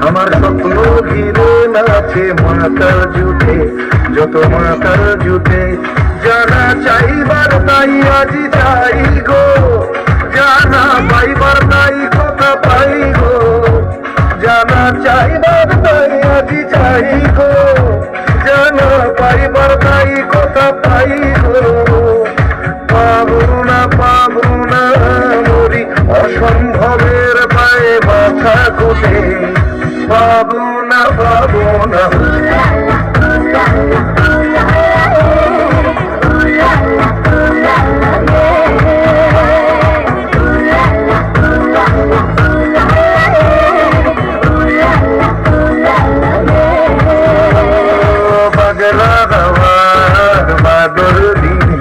আমার স্বপ্ন ঘিরে নাচে মাতার জুটে, যত মাতার জুটে, জানা চাইবার তাই আজি চাই গো, জানা পাইবার তাই কথা পাই গো, জানা চাইবার তাই আজি চাই গো, জানা পাইবার তাই কথা পাই গো। পাবো না মরি অসম্ভবের পায়ে মাথা কুটে, পাবো না পাগলা হওয়ার বাদল দিনে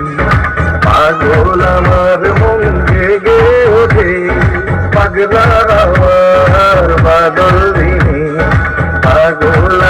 পাগল আমার মন জেগে ওঠে, পাগলা হওয়ার বাদল দিনে পাগল